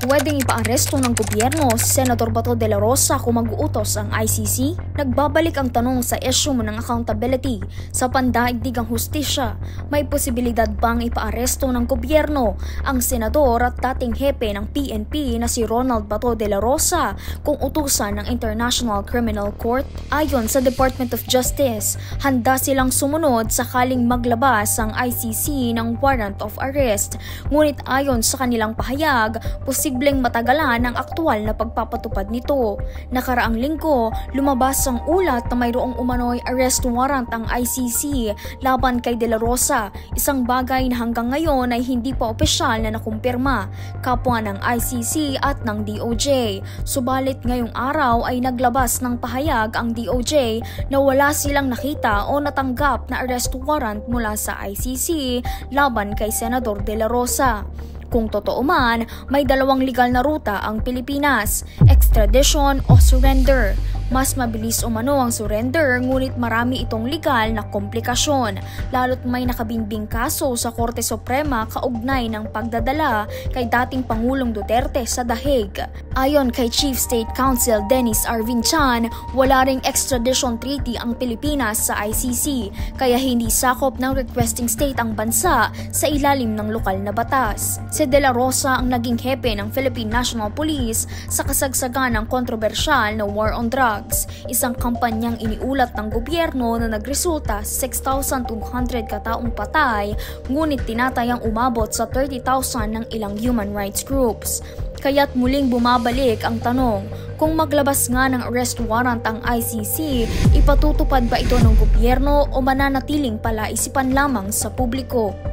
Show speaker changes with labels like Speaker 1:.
Speaker 1: Pwedeng ipaaresto ng gobyerno si Senador Bato de la Rosa kung mag-uutos ang ICC? Nagbabalik ang tanong sa issue ng accountability sa pandaigdigang hustisya. May posibilidad bang ipaaresto ng gobyerno ang senador at dating hepe ng PNP na si Ronald Bato de la Rosa kung utusan ng International Criminal Court? Ayon sa Department of Justice, handa silang sumunod sakaling maglabas ang ICC ng warrant of arrest. Ngunit ayon sa kanilang pahayag, posibleng matagalan ang aktual na pagpapatupad nito. Nakaraang linggo, lumabas ang ulat na mayroong umano'y arrest warrant ang ICC laban kay De La Rosa, isang bagay na hanggang ngayon ay hindi pa opisyal na nakumpirma, kapwa ng ICC at ng DOJ. Subalit ngayong araw ay naglabas ng pahayag ang DOJ na wala silang nakita o natanggap na arrest warrant mula sa ICC laban kay Senador De La Rosa. Kung totoo man, may dalawang legal na ruta ang Pilipinas, extradition o surrender. Mas mabilis umano ang surrender, ngunit marami itong legal na komplikasyon, lalo't may nakabimbing kaso sa Korte Suprema kaugnay ng pagdadala kay dating Pangulong Duterte sa The Hague. Ayon kay Chief State Counsel Dennis Arvin Chan, wala ring extradition treaty ang Pilipinas sa ICC, kaya hindi sakop ng requesting state ang bansa sa ilalim ng lokal na batas. Si De La Rosa ang naging hepe ng Philippine National Police sa kasagsagan ng kontrobersyal na war on drugs, isang kampanyang iniulat ng gobyerno na nagresulta sa 6,200 kataong patay, ngunit tinatayang umabot sa 30,000 ng ilang human rights groups. Kaya't muling bumabalik ang tanong, kung maglabas nga ng arrest warrant ang ICC, ipatutupad ba ito ng gobyerno o mananatiling palaisipan lamang sa publiko?